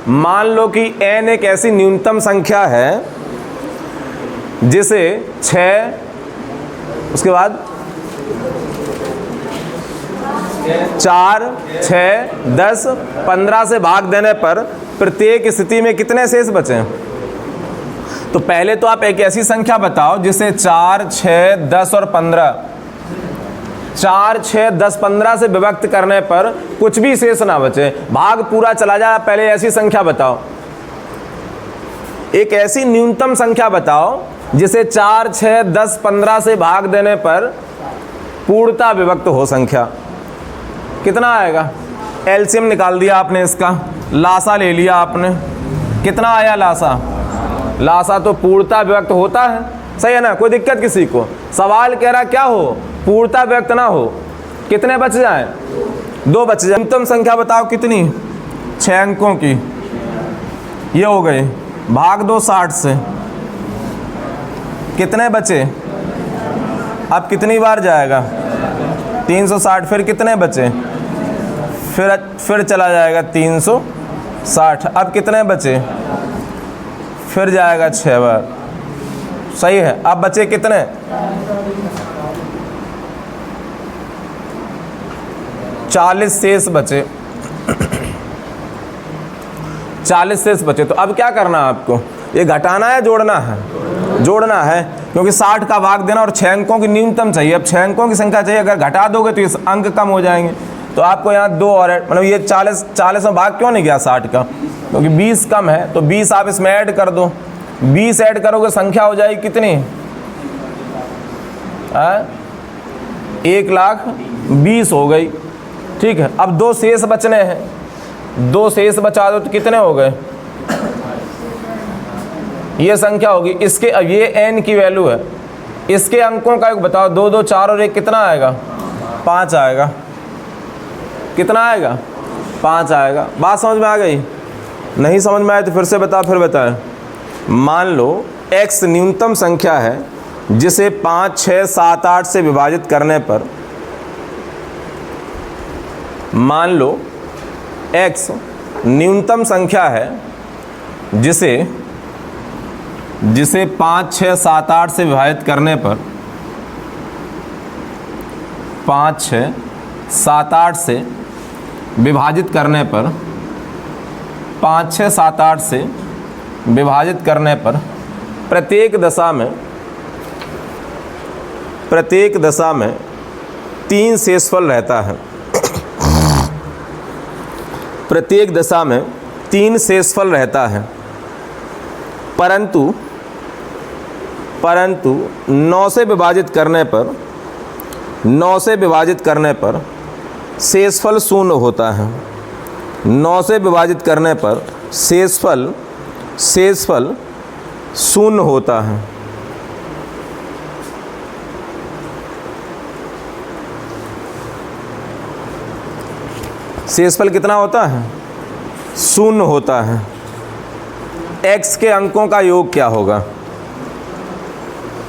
मान लो कि n एक ऐसी न्यूनतम संख्या है जिसे 6, उसके बाद 4, 6, 10, 15 से भाग देने पर प्रत्येक स्थिति में कितने शेष बचे? तो पहले तो आप एक ऐसी संख्या बताओ जिसे 4, 6, 10 और 15, 4, 6, 10, 15 से विभक्त करने पर कुछ भी शेष ना बचे, भाग पूरा चला जाए। पहले ऐसी संख्या बताओ, एक ऐसी न्यूनतम संख्या बताओ जिसे 4, 6, 10, 15 से भाग देने पर पूर्णता विभक्त हो संख्या। कितना आएगा? एलसीएम निकाल दिया आपने, इसका लासा ले लिया आपने, कितना आया लासा? लासा तो पूर्णता विभक्त होता है, सही है ना? कोई दिक्कत किसी को? सवाल कह रहा क्या हो, पूर्णता व्यक्त ना हो। कितने बच जाए? 2 बच जाए। न्यूनतम संख्या बताओ कितनी? 6 अंकों की। ये हो गई, भाग दो 60 से, कितने बचे? अब कितनी बार जाएगा? 360। फिर कितने बचे? फिर चला जाएगा 360। अब कितने बचे? फिर जाएगा 6 बार, सही है। अब बचे कितने? 40 शेष बचे। 40 शेष बचे। तो अब क्या करना है आपको? ये घटाना है, जोड़ना है? जोड़ना है, क्योंकि 60 का भाग देना और 6 अंकों की न्यूनतम चाहिए। अब 6 अंकों की संख्या चाहिए, अगर घटा दोगे तो ये अंक कम हो जाएंगे। तो आपको यहाँ 2 और मतलब ये 40 में भाग क्यों नहीं गया 60 का? क्योंकि 20 कम है, तो 20 आप इसमें ऐड कर दो। 20 ऐड करोगे, संख्या हो जाएगी कितनी? 1,20,000 हो गई, ठीक है। अब 2 शेष बचने हैं, 2 शेष बचा दो तो कितने हो गए? ये संख्या होगी। इसके ये n की वैल्यू है, इसके अंकों का योग बताओ। 2, 2, 4 और 1 कितना आएगा? 5 आएगा। कितना आएगा? 5 आएगा। बात समझ में आ गई? नहीं समझ में आए तो फिर से बता, फिर बताएं। मान लो x न्यूनतम संख्या है जिसे 5, 6, 7, 8 से विभाजित करने पर, मान लो x न्यूनतम संख्या है जिसे 5, 6, 7, 8 से विभाजित करने पर, 5, 6, 7, 8 से विभाजित करने पर, 5, 6, 7, 8 से विभाजित करने पर प्रत्येक दशा में 3 शेषफल रहता है। प्रत्येक दशा में 3 शेषफल रहता है, परंतु 9 से विभाजित करने पर शेषफल 0 होता है। 9 से विभाजित करने पर शेषफल 0 होता है। शेषफल कितना होता है? 0 होता है। x के अंकों का योग क्या होगा?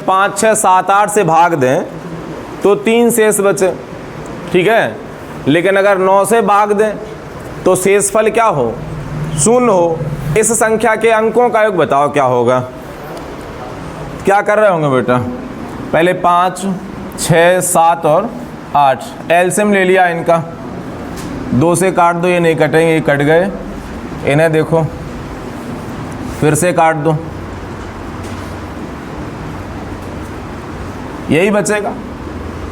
5, 6, 7, 8 से भाग दें तो 3 शेष बचे, ठीक है। लेकिन अगर 9 से भाग दें तो शेषफल क्या हो? 0 हो। इस संख्या के अंकों का योग बताओ क्या होगा? क्या कर रहे होंगे बेटा? पहले 5, 6, 7 और 8 एलसीएम ले लिया इनका। 2 से काट दो, ये नहीं कटेंगे, ये कट गए। इन्हें देखो, फिर से काट दो, यही बचेगा।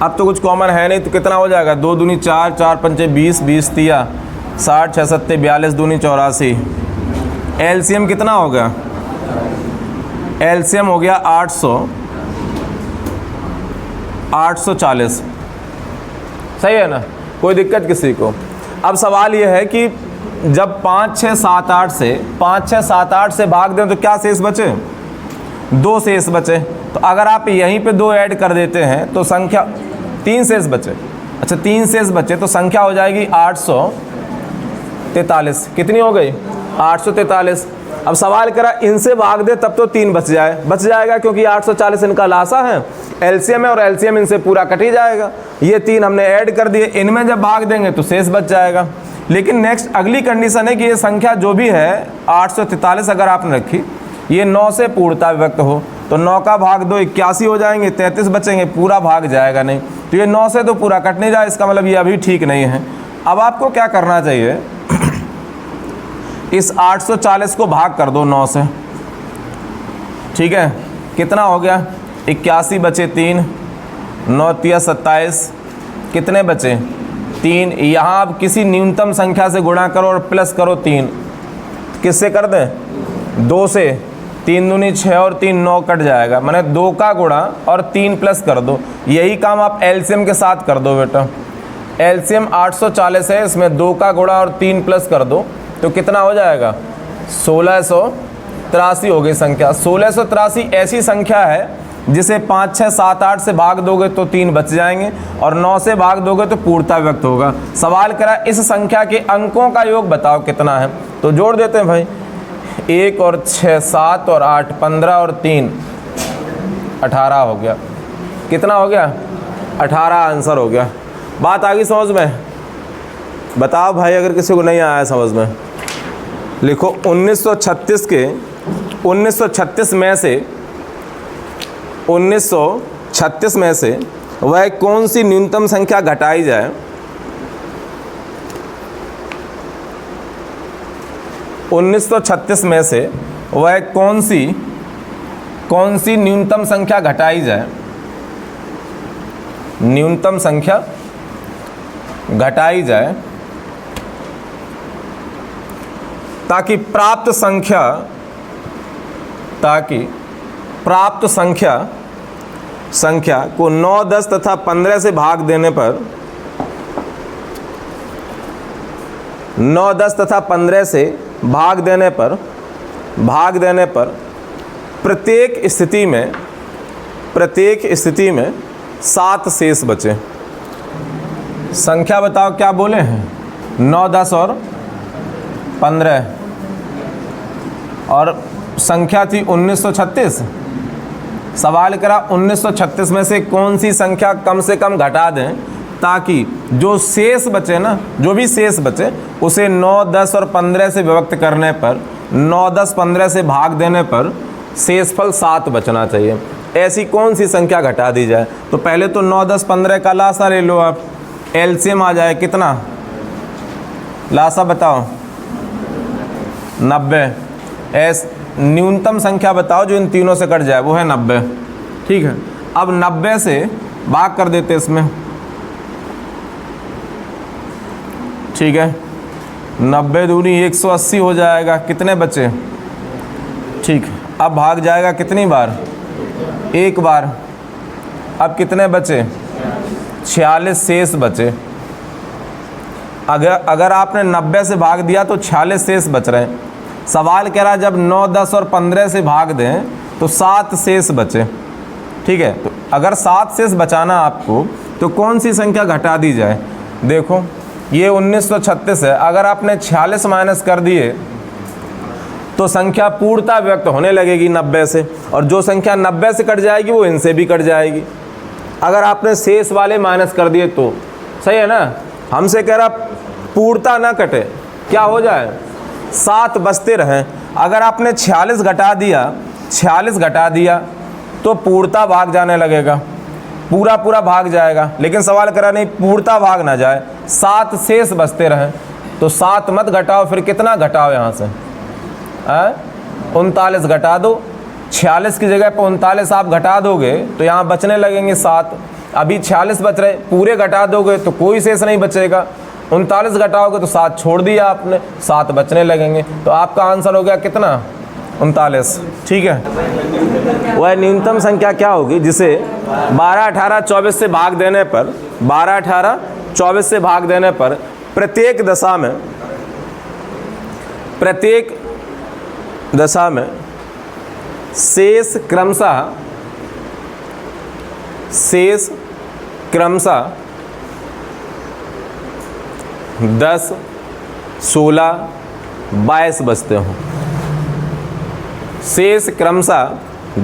अब तो कुछ कॉमन है नहीं, तो कितना हो जाएगा? 2 दूनी 4, 4 पंचे 20, 20 तिया 60, 6 सत्ते 42, दूनी 84। एलसीएम कितना हो गया? एलसीएम हो गया 840। सही है ना? कोई दिक्कत किसी को? अब सवाल ये है कि जब 5, 6, 7, 8 से भाग दें तो क्या शेष बचे? 2 शेष बचे। तो अगर आप यहीं पे 2 ऐड कर देते हैं तो संख्या 3 शेष बचे। अच्छा, 3 शेष बचे तो संख्या हो जाएगी 843। कितनी हो गई? 843। अब सवाल करा इनसे भाग दे तब तो 3 बच जाएगा, क्योंकि 840 इनका लासा है, एलसीएम है, और एलसीएम इनसे पूरा कट ही जाएगा। ये 3 हमने ऐड कर दिए, इनमें जब भाग देंगे तो शेष बच जाएगा। लेकिन नेक्स्ट अगली कंडीशन है कि ये संख्या जो भी है 843 अगर आपने रखी, ये 9 से पूर्णता विभक्त हो, तो 9 का भाग 2 81 हो जाएंगे, 33 बचेंगे, पूरा भाग जाएगा नहीं। तो ये 9 से तो पूरा कट नहीं जाए, इसका मतलब ये अभी ठीक नहीं है। अब आपको क्या करना चाहिए, इस 840 को भाग कर दो 9 से, ठीक है। कितना हो गया, 81 बचे 3, 9 तिया 27, कितने बचे 3। यहाँ आप किसी न्यूनतम संख्या से गुणा करो और प्लस करो 3, किससे कर दें 2 से, 3 दूनी 6 और 3 9 कट जाएगा, मैंने 2 का गुणा और 3 प्लस कर दो। यही काम आप एलसीएम के साथ कर दो बेटा। एलसीएम 840 है, इसमें 2 का गुणा और 3 प्लस कर दो तो कितना हो जाएगा 1683 हो गई संख्या। 1683 ऐसी संख्या है जिसे 5 6 7 8 से भाग दोगे तो 3 बच जाएंगे और 9 से भाग दोगे तो पूर्णता व्यक्त होगा। सवाल करा इस संख्या के अंकों का योग बताओ कितना है, तो जोड़ देते हैं भाई, 1 और 6 7 और 8 15 और 3 18 हो गया। कितना हो गया 18 आंसर हो गया। बात आ गई समझ में? बताओ भाई अगर किसी को नहीं आया समझ में, लिखो 1936 के 1936 में से 1936 में से वह कौन सी न्यूनतम संख्या घटाई जाए 1936 में से वह कौन सी न्यूनतम संख्या घटाई जाए, न्यूनतम संख्या घटाई जाए ताकि प्राप्त संख्या को 9 10 तथा 15 से भाग देने पर 9 10 तथा 15 से भाग देने पर प्रत्येक स्थिति में 7 शेष बचे। संख्या बताओ क्या बोले हैं, 9 10 और 15 और संख्या थी 1936। सवाल करा 1936 में से कौन सी संख्या कम से कम घटा दें ताकि जो शेष बचे ना, जो भी शेष बचे उसे 9 10 और 15 से विभक्त करने पर 9 10 15 से भाग देने पर शेषफल 7 बचना चाहिए। ऐसी कौन सी संख्या घटा दी जाए? तो पहले तो 9 10 15 का लासा ले लो आप, एलसीएम आ जाए कितना, लासा बताओ 90। न्यूनतम संख्या बताओ जो इन तीनों से कट जाए, वो है 90, ठीक है। अब 90 से भाग कर देते इसमें, ठीक है। 90 दूनी 180 हो जाएगा, कितने बचे, ठीक। अब भाग जाएगा कितनी बार, एक बार। अब कितने बचे 46 शेष बचे। अगर आपने 90 से भाग दिया तो 46 शेष बच रहे हैं। सवाल कह रहा है जब 9 10 और 15 से भाग दें तो 7 शेष बचे, ठीक है। तो अगर 7 शेष बचाना आपको तो कौन सी संख्या घटा दी जाए? देखो ये 1936 है, अगर आपने 46 माइनस कर दिए तो संख्या पूर्णता व्यक्त होने लगेगी 90 से, और जो संख्या 90 से कट जाएगी वो इनसे भी कट जाएगी। अगर आपने शेष वाले माइनस कर दिए तो सही है ना। हमसे कह रहा पूर्णता ना कटे, क्या हो जाए 7 बचते रहें। अगर आपने 46 घटा दिया तो पूर्णता भाग जाने लगेगा, पूरा भाग जाएगा। लेकिन सवाल करा नहीं पूर्णता भाग ना जाए, 7 शेष बचते रहें। तो 7 मत घटाओ, फिर कितना घटाओ यहाँ से 39 घटा दो। 46 की जगह पर 39 आप घटा दोगे तो यहाँ बचने लगेंगे 7। अभी 46 बच रहे, पूरे घटा दोगे तो कोई शेष नहीं बचेगा। 39 घटाओगे तो 7 छोड़ दिया आपने, 7 बचने लगेंगे। तो आपका आंसर हो गया कितना 39, ठीक है। वह न्यूनतम संख्या क्या होगी जिसे 12 18 24 से भाग देने पर 12 18 24 से भाग देने पर प्रत्येक दशा में शेष क्रमशः 10 16 22 बचते हों। शेष क्रमशः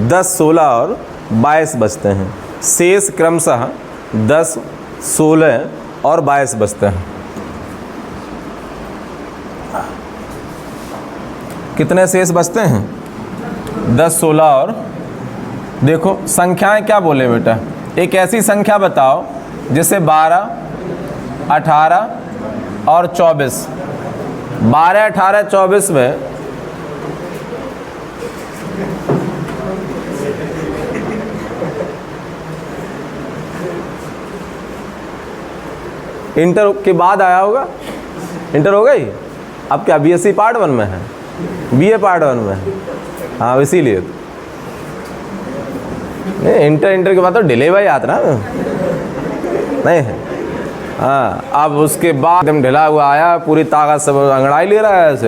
10 16 और 22 बचते हैं। शेष क्रमशः 10 16 और 22 बचते हैं। कितने शेष बचते हैं? 10, 16 और देखो संख्याएं क्या बोले बेटा, एक ऐसी संख्या बताओ जिसे 12, 18 और 24, 12, 18, 24 में इंटर के बाद आया होगा, इंटर हो गई, अब क्या बीएससी पार्ट 1 में है, बीए पार्ट 1 में है, हाँ इसीलिए इंटर के बाद तो डिले भाई आता ना नहीं है। हाँ अब उसके बाद एकदम ढिला हुआ आया, पूरी ताकत सब अंगड़ाई ले रहा है ऐसे,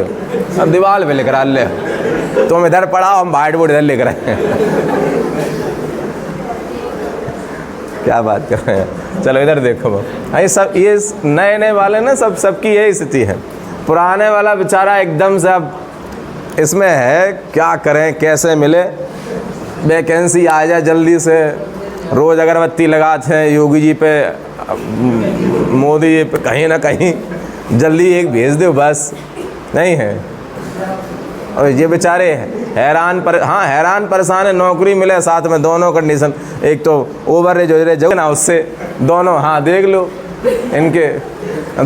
अब दीवार पे लिख रहा ले, तुम इधर पढ़ाओ हम व्हाइट बोर्ड इधर लिख रहे हैं क्या बात कर रहे हैं। चलो इधर देखो, भाई सब ये नए नए वाले ना सबकी यही स्थिति है। पुराने वाला बेचारा एकदम से अब इसमें है, क्या करें कैसे मिले, वैकेंसी आ जाए जल्दी से, रोज़ अगरबत्ती लगाते हैं योगी जी पे, मोदी जी पे, कहीं ना कहीं जल्दी एक भेज दो बस, नहीं है। और ये बेचारे हैरान परेशान है, नौकरी मिले साथ में दोनों कंडीशन, एक तो ओवर जो ना उससे दोनों, हाँ देख लो इनके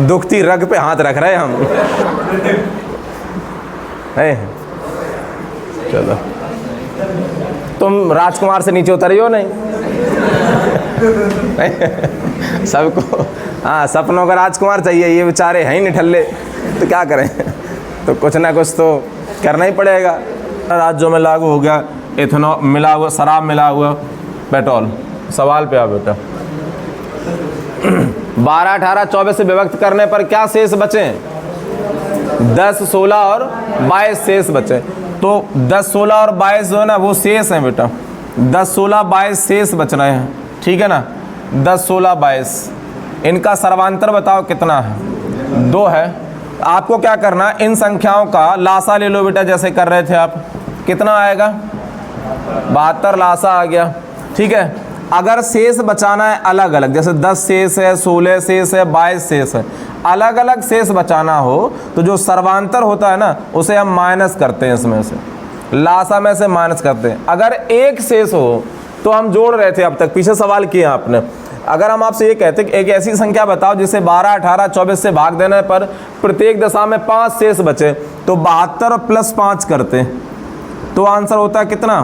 दुखती रग पे हाथ रख रहे हम है। चलो तुम राजकुमार से नीचे उतरियो नहीं सबको, हाँ सपनों का राजकुमार चाहिए, ये बेचारे हैं ही निठल्ले, तो क्या करें तो कुछ ना कुछ तो करना ही पड़ेगा। राज्यों में लागू हो गया इथेनॉल मिला हुआ, शराब मिला हुआ पेट्रोल। सवाल पे आ बेटा, 12, 18, 24 से विभक्त करने पर क्या शेष बचे? 10, 16 और 22 शेष बचे। तो 10, 16 और 22 जो है ना वो शेष हैं बेटा, 10, 16, 22 शेष बच रहे हैं, ठीक है ना। 10, 16, 22 इनका सर्वांतर बताओ कितना है? 2 है। आपको क्या करना, इन संख्याओं का लासा ले लो बेटा, जैसे कर रहे थे आप, कितना आएगा? 72 लासा आ गया, ठीक है। अगर शेष बचाना है अलग अलग, जैसे 10 शेष है, 16 शेष है, 22 शेष है, अलग अलग शेष बचाना हो तो जो सर्वांतर होता है ना उसे हम माइनस करते हैं, इसमें से लासा में से माइनस करते हैं। अगर एक शेष हो तो हम जोड़ रहे थे अब तक, पीछे सवाल किया आपने। अगर हम आपसे ये कहते कि एक ऐसी संख्या बताओ जिसे 12, 18, 24 से भाग देने पर प्रत्येक दशा में 5 शेष बचे, तो 72 प्लस 5 करते तो आंसर होता है कितना?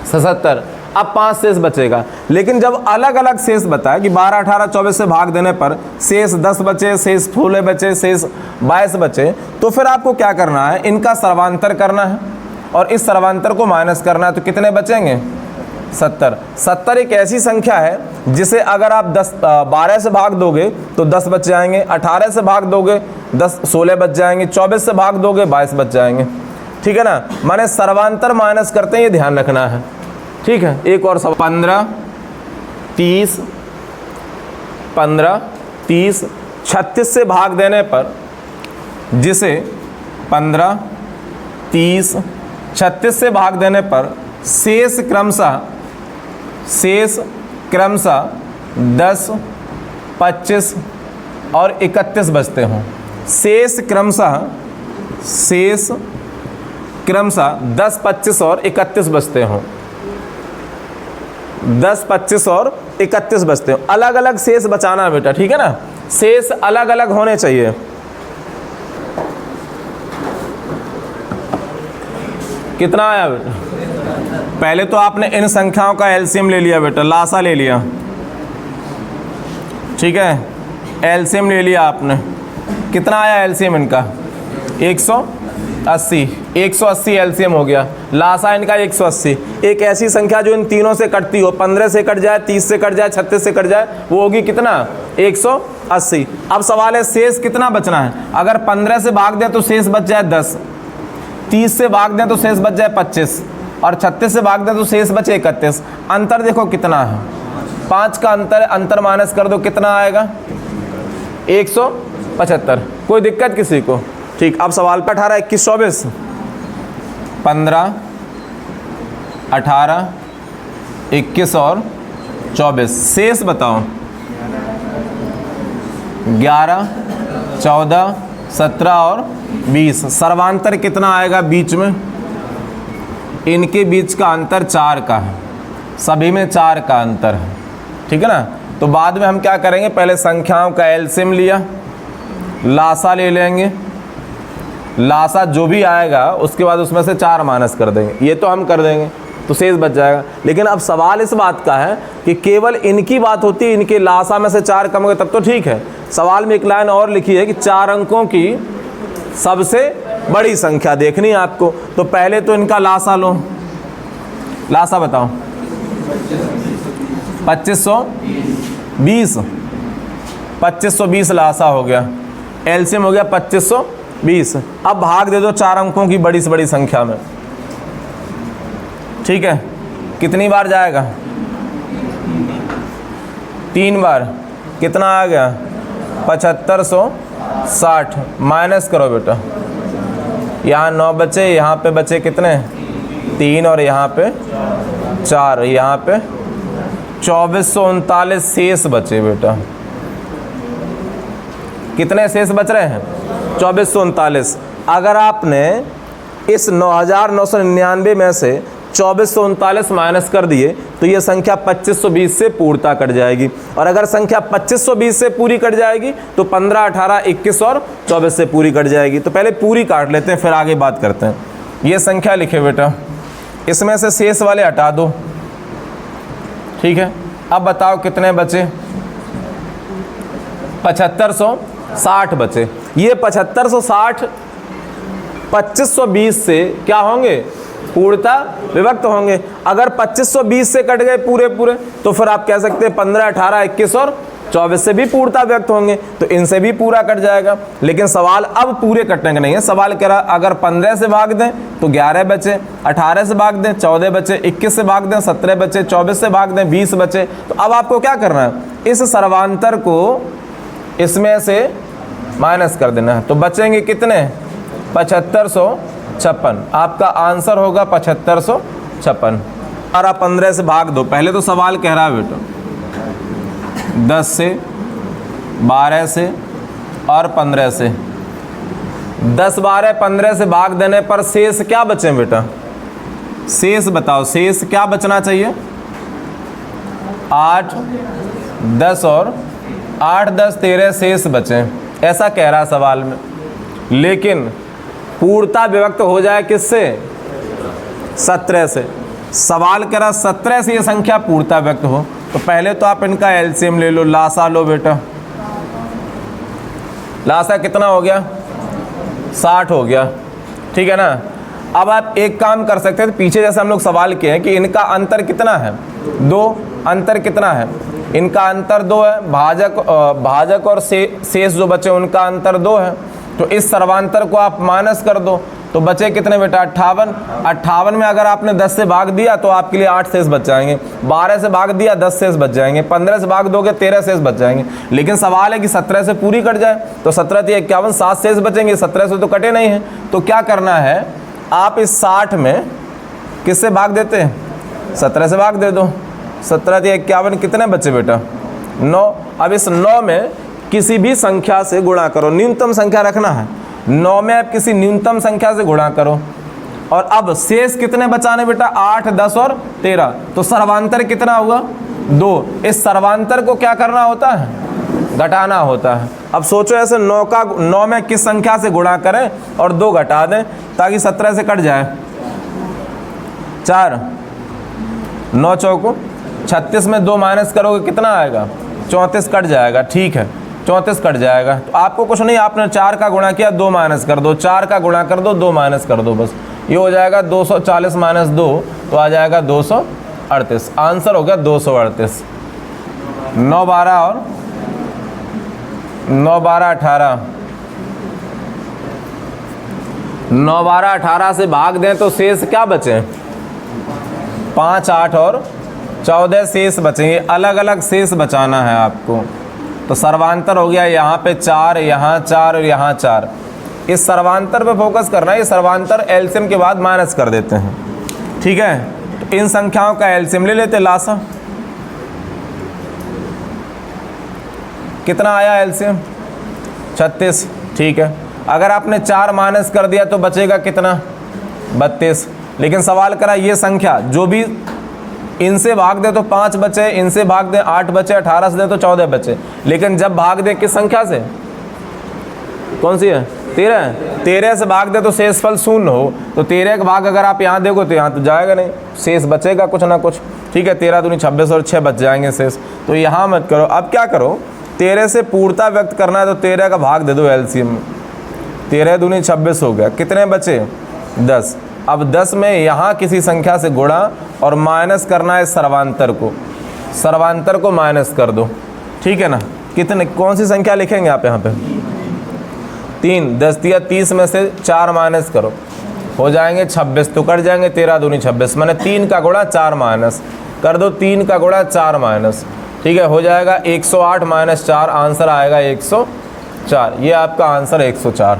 77। अब 5 शेष बचेगा। लेकिन जब अलग अलग शेष बताया कि 12, 18, 24 से भाग देने पर शेष 10 बचे, शेष 16 बचे, शेष 22 बचे, तो फिर आपको क्या करना है, इनका सर्वांतर करना है और इस सर्वांतर को माइनस करना है। तो कितने बचेंगे? 70। 70 एक ऐसी संख्या है जिसे अगर आप 12 से भाग दोगे तो 10 बच जाएंगे, 18 से भाग दोगे 16 बच जाएंगे, 24 से भाग दोगे 22 बच जाएंगे, ठीक है ना। माने सर्वांतर माइनस करते हैं, ये ध्यान रखना है, ठीक है। एक और सब 15, 30, 15, 30, 36 से भाग देने पर जिसे 15, 30, 36 से भाग देने पर शेष क्रमशः 10, 25 और 31 बचते हों। शेष क्रमशः 10, 25 और 31 बचते हों। 10, 25 और 31 बचते हो। अलग अलग शेष बचाना है बेटा, ठीक है ना, शेष अलग अलग होने चाहिए। कितना आया बेटा? पहले तो आपने इन संख्याओं का एलसीएम ले लिया बेटा, लासा ले लिया, ठीक है, एलसीएम ले लिया आपने। कितना आया एलसीएम इनका? 180। 180 एलसीएम हो गया। लासा इनका 180। एक ऐसी संख्या जो इन तीनों से कटती हो, 15 से कट जाए, 30 से कट जाए, 36 से कट जाए, वो होगी कितना? 180। अब सवाल है शेष कितना बचना है। अगर 15 से भाग दें तो शेष बच जाए 10, 30 से भाग दें तो शेष बच जाए 25 और 36 से भाग दें तो शेष बचे 31। अंतर देखो कितना है, 5 का अंतर माइनस कर दो, कितना आएगा? 175। कोई दिक्कत किसी को? ठीक। अब सवाल पे 18, 21, 24, 15, 18, 21 और 24 शेष बताओ। 11, 14, 17 और 20। सर्वांतर कितना आएगा बीच में? इनके बीच का अंतर 4 का है, सभी में 4 का अंतर है, ठीक है ना। तो बाद में हम क्या करेंगे, पहले संख्याओं का एलसीएम लिया, लासा ले लेंगे, लासा जो भी आएगा उसके बाद उसमें से 4 माइनस कर देंगे। ये तो हम कर देंगे तो शेष बच जाएगा। लेकिन अब सवाल इस बात का है कि केवल इनकी बात होती है, इनके लासा में से 4 कम हो गए तब तो ठीक है। सवाल में एक लाइन और लिखी है कि 4 अंकों की सबसे बड़ी संख्या देखनी है आपको। तो पहले तो इनका लासा लो, लासा बताओ। 2520, 2520 लासा हो गया, एलसीएम हो गया 2520। अब भाग दे दो 4 अंकों की बड़ी से बड़ी संख्या में, ठीक है। कितनी बार जाएगा? 3 बार। कितना आ गया? 7560। माइनस करो बेटा, यहाँ 9 बचे, यहाँ पे बचे कितने? 3 और यहाँ पे 4, यहाँ पे 2439 शेष बचे बेटा। कितने शेष बच रहे हैं? 2439। अगर आपने इस 9999 में से 2439 माइनस कर दिए तो ये संख्या 2520 से पूर्णता कट जाएगी। और अगर संख्या 2520 से पूरी कट जाएगी तो 15, 18, 21 और 24 से पूरी कट जाएगी। तो पहले पूरी काट लेते हैं, फिर आगे बात करते हैं। ये संख्या लिखे बेटा, इसमें से शेष वाले हटा दो, ठीक है। अब बताओ कितने बचे? 7560 बचे। ये 7560 2520 से क्या होंगे? पूर्णता विभक्त होंगे। अगर 2520 से कट गए पूरे पूरे तो फिर आप कह सकते हैं 15, 18, 21 और 24 से भी पूर्णता विभक्त होंगे, तो इनसे भी पूरा कट जाएगा। लेकिन सवाल अब पूरे कटने का नहीं है। सवाल कह रहा अगर 15 से भाग दें तो 11 बचे, 18 से भाग दें 14 बचे, 21 से भाग दें 17 बचे, 24 से भाग दें 20 बचे। तो अब आपको क्या करना है? इस सर्वांतर को इसमें से माइनस कर देना है। तो बचेंगे कितने? 7556। आपका आंसर होगा 7556। और आप 15 से भाग दो। पहले तो सवाल कह रहा है बेटा 10 से, 12 से और 15 से। 10, 12, 15 से भाग देने पर शेष क्या बचे बेटा? शेष बताओ, शेष क्या बचना चाहिए? 8, 10 और 8, 10, 13 शेष बचे, ऐसा कह रहा सवाल में। लेकिन पूर्णता विभक्त हो जाए किससे? 17 से। सवाल कह रहा 17 से ये संख्या पूर्णता विभक्त हो। तो पहले तो आप इनका एलसीएम ले लो, लासा लो बेटा। लासा कितना हो गया? 60 हो गया, ठीक है ना। अब आप एक काम कर सकते हैं, पीछे जैसे हम लोग सवाल किए हैं कि इनका अंतर कितना है? 2। अंतर कितना है? इनका अंतर 2 है। भाजक और शेष जो बचे उनका अंतर 2 है। तो इस सर्वांतर को आप माइनस कर दो तो बचे कितने बेटा? 58। 58 में अगर आपने 10 से भाग दिया तो आपके लिए 8 शेष बच जाएंगे। 12 से भाग दिया 10 शेष बच जाएंगे। 15 से भाग दोगे 13 शेष बच जाएंगे। लेकिन सवाल है कि 17 से पूरी कट जाए तो 17 × 51 7 शेष बचेंगे। 17 से तो कटे नहीं हैं। तो क्या करना है? आप इस 60 में किससे भाग देते हैं? 17 से भाग दे दो। 17 × 51 कितने बचे बेटा? 9। अब इस 9 में किसी भी संख्या से गुणा करो, न्यूनतम संख्या रखना है। 9 में आप किसी न्यूनतम संख्या से गुणा करो। और अब शेष कितने बचाने बेटा? 8, 10 और 13। तो सर्वांतर कितना हुआ? 2। इस सर्वांतर को क्या करना होता है? घटाना होता है। अब सोचो ऐसे 9 में किस संख्या से गुणा करें और 2 घटा दें ताकि 17 से कट जाए। 4, 9 चौको 36 में 2 माइनस करोगे कितना आएगा? 34 कट जाएगा, ठीक है 34 कट जाएगा। तो आपको कुछ नहीं, आपने 4 का गुणा किया 2 माइनस कर दो, 4 का गुणा कर दो 2 माइनस कर दो, बस ये हो जाएगा 240 माइनस 2 तो आ जाएगा 238। आंसर हो गया 238। 9, 12 और 9, 12, 18। 9, 12, 18 से भाग दें तो शेष क्या बचे? 5, 8 और 14 शेष बचेंगे। अलग अलग शेष बचाना है आपको। तो सर्वांतर हो गया यहाँ पे 4, यहाँ 4 और यहाँ 4। इस सर्वांतर पे फोकस करना है। ये सर्वांतर एलसीएम के बाद माइनस कर देते हैं, ठीक है। तो इन संख्याओं का एलसीएम ले लेते। लासा कितना आया एलसीएम? 36, ठीक है। अगर आपने 4 माइनस कर दिया तो बचेगा कितना, 32। लेकिन सवाल करा ये संख्या जो भी इनसे भाग दे तो 5 बचे, इनसे भाग दे 8 बचे, 18 से दे तो 14 बचे। लेकिन जब भाग दे किस संख्या से, कौन सी है, 13। 13 से भाग दे तो शेषफल 0 हो, तो 13 का भाग अगर आप यहाँ देखो तो यहाँ तो जाएगा नहीं, शेष बचेगा कुछ ना कुछ। ठीक है, 13 दूनी 26 और 6 बच जाएंगे शेष, तो यहाँ मत करो। अब क्या करो, 13 से पूर्णता व्यक्त करना है तो 13 का भाग दे दो एलसीएम में। 13 दूनी 26 हो गया, कितने बचे, 10। अब 10 में यहाँ किसी संख्या से गुणा और माइनस करना है सर्वांतर को माइनस कर दो। ठीक है ना, कितने, कौन सी संख्या लिखेंगे आप यहाँ पे, 3। 10 दिया 30 में से 4 माइनस करो, हो जाएंगे 26, तो कट जाएंगे 13 दूनी 26, मैंने 3 का गुणा 4 माइनस कर दो, 3 का गुणा 4 माइनस। ठीक है, हो जाएगा 108 माइनस 4, आंसर आएगा 104। ये आपका आंसर 104।